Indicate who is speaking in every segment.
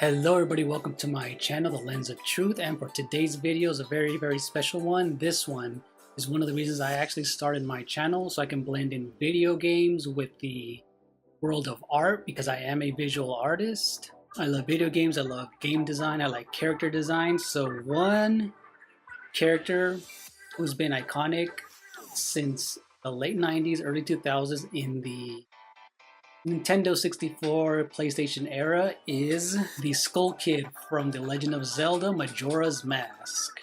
Speaker 1: Hello everybody, welcome to my channel, The Lens of Truth, and for today's video is a very special one. This one is one of the reasons I actually started my channel, so I can blend in video games with the world of art, because I am a visual artist. I love video games, I love game design, I like character design. So one character who's been iconic since the late 90s, early 2000s in the Nintendo 64 PlayStation era is the Skull Kid from The Legend of Zelda Majora's Mask.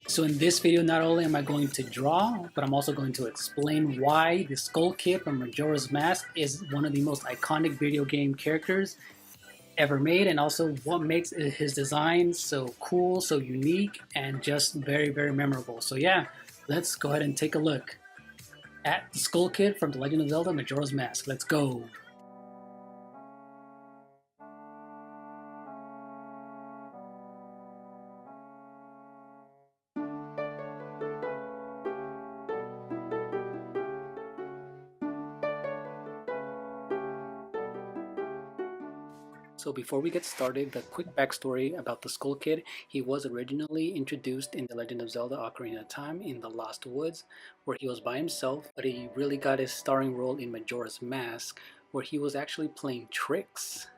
Speaker 1: So in this video, not only am I going to draw, but I'm also going to explain why the Skull Kid from Majora's Mask is one of the most iconic video game characters ever made, and also what makes his design so cool, so unique, and just very memorable. So yeah, let's go ahead and take a look at the Skull Kid from The Legend of Zelda Majora's Mask. Let's go. So before we get started, the quick backstory about the Skull Kid. He was originally introduced in The Legend of Zelda Ocarina of Time in the Lost Woods, where he was by himself, but he really got his starring role in Majora's Mask, where he was actually playing tricks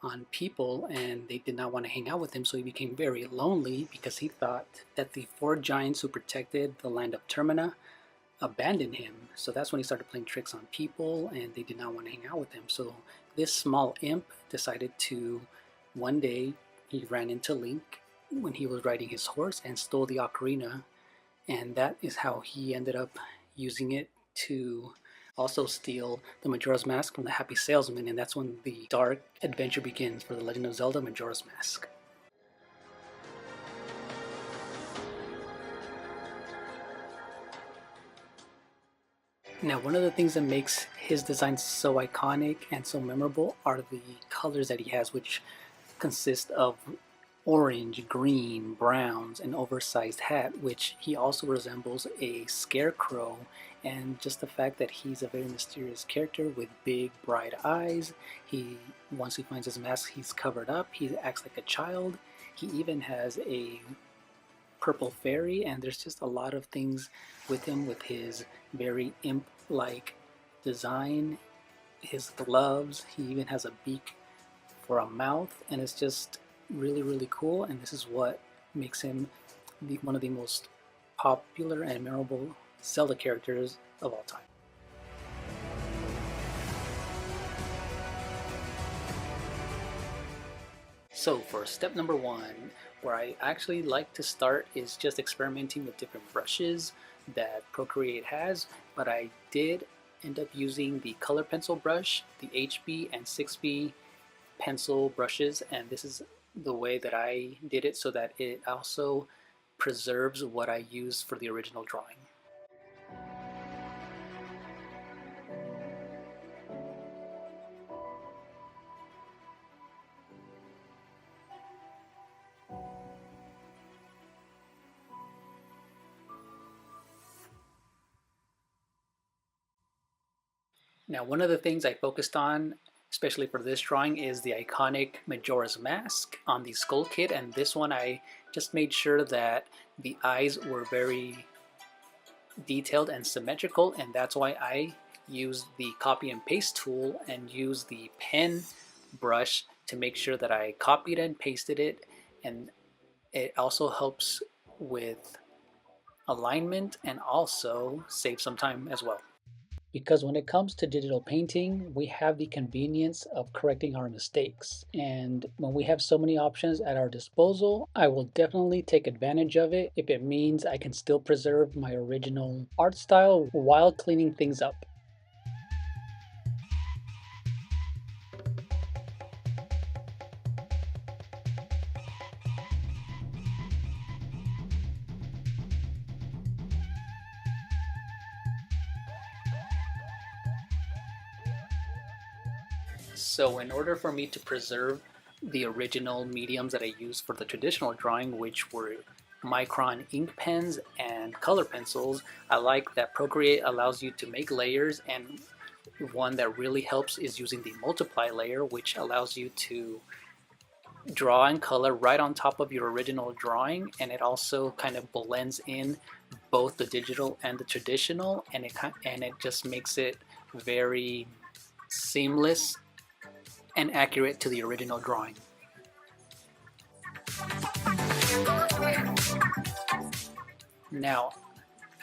Speaker 1: on people and they did not want to hang out with him, so he became very lonely because he thought that the four giants who protected the land of Termina abandoned him. So that's when he started playing tricks on people and they did not want to hang out with him. So this small imp decided to, one day he ran into Link when he was riding his horse and stole the ocarina, and that is how he ended up using it to also steal the Majora's Mask from the Happy Salesman, and that's when the dark adventure begins for The Legend of Zelda Majora's Mask. Now, one of the things that makes his design so iconic and so memorable are the colors that he has, which consist of orange, green, browns, an oversized hat, which he also resembles a scarecrow, and just the fact that he's a very mysterious character with big, bright eyes. Once he finds his mask, he's covered up, he acts like a child, he even has a purple fairy, and there's just a lot of things with him, with his very imp-like design, his gloves, he even has a beak for a mouth, and it's just really cool, and this is what makes him one of the most popular and memorable Zelda characters of all time. So for step number one, where I actually like to start is just experimenting with different brushes that Procreate has, but I did end up using the color pencil brush, the HB and 6B pencil brushes, and this is the way that I did it so that it also preserves what I used for the original drawing. Now, one of the things I focused on, especially for this drawing, is the iconic Majora's Mask on the Skull Kid, and this one I just made sure that the eyes were very detailed and symmetrical, and that's why I used the copy and paste tool and used the pen brush to make sure that I copied and pasted it, and it also helps with alignment and also save some time as well. Because when it comes to digital painting, we have the convenience of correcting our mistakes. And when we have so many options at our disposal, I will definitely take advantage of it if it means I can still preserve my original art style while cleaning things up. So in order for me to preserve the original mediums that I used for the traditional drawing, which were micron ink pens and color pencils. I like that Procreate allows you to make layers, and one that really helps is using the multiply layer, which allows you to draw and color right on top of your original drawing, and it also kind of blends in both the digital and the traditional, and it just makes it very seamless and accurate to the original drawing. Now,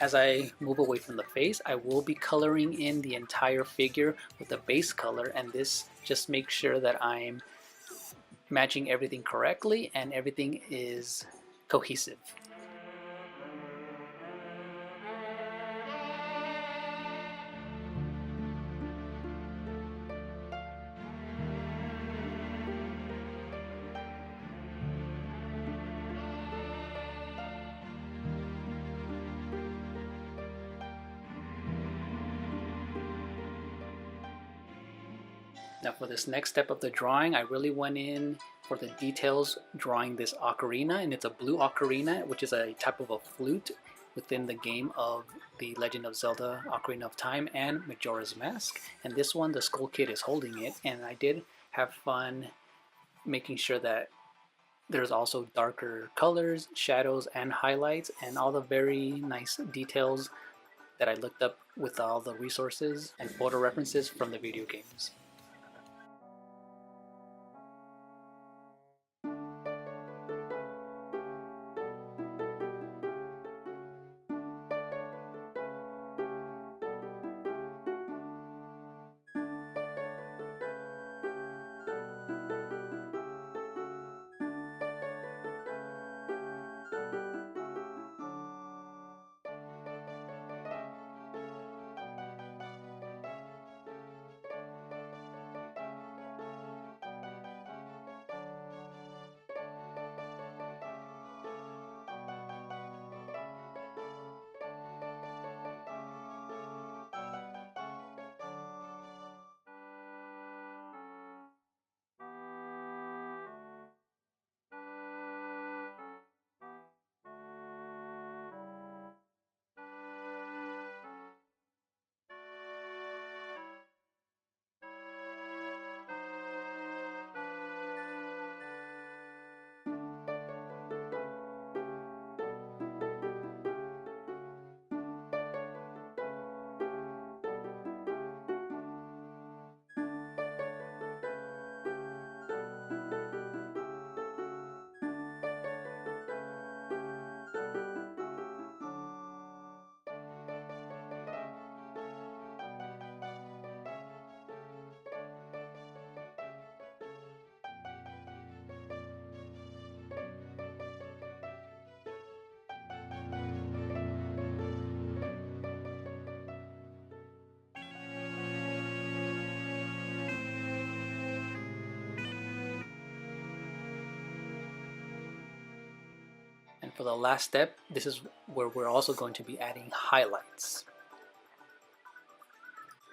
Speaker 1: as I move away from the face, I will be coloring in the entire figure with a base color, and this just makes sure that I'm matching everything correctly and everything is cohesive. Now for this next step of the drawing, I really went in for the details drawing this ocarina, and it's a blue ocarina, which is a type of a flute within the game of The Legend of Zelda Ocarina of Time and Majora's Mask. And this one, the Skull Kid is holding it, and I did have fun making sure that there's also darker colors, shadows, and highlights, and all the very nice details that I looked up with all the resources and photo references from the video games. And for the last step, this is where we're also going to be adding highlights.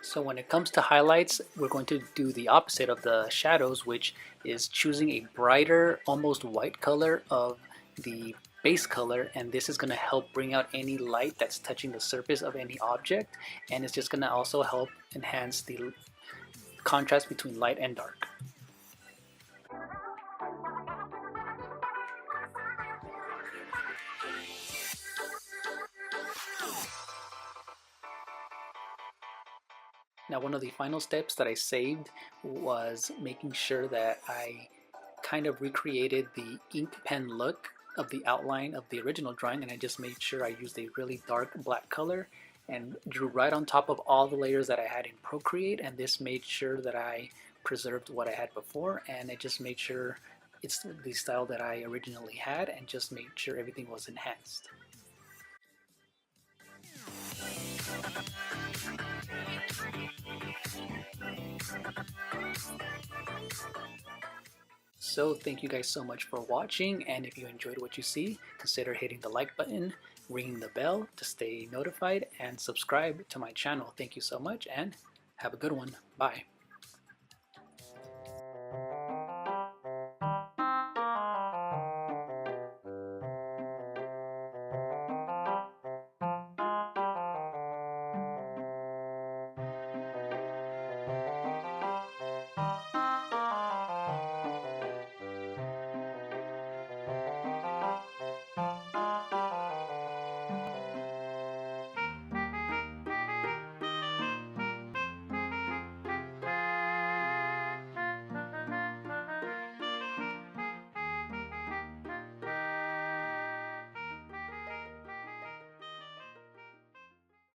Speaker 1: So when it comes to highlights, we're going to do the opposite of the shadows, which is choosing a brighter, almost white color of the base color, and this is going to help bring out any light that's touching the surface of any object, and it's just going to also help enhance the contrast between light and dark. Now, one of the final steps that I saved was making sure that I kind of recreated the ink pen look of the outline of the original drawing, and I just made sure I used a really dark black color and drew right on top of all the layers that I had in Procreate, and this made sure that I preserved what I had before, and it just made sure it's the style that I originally had, and just made sure everything was enhanced. So thank you guys so much for watching, and if you enjoyed what you see, consider hitting the like button, ringing the bell to stay notified, and subscribe to my channel. Thank you so much, and have a good one. Bye.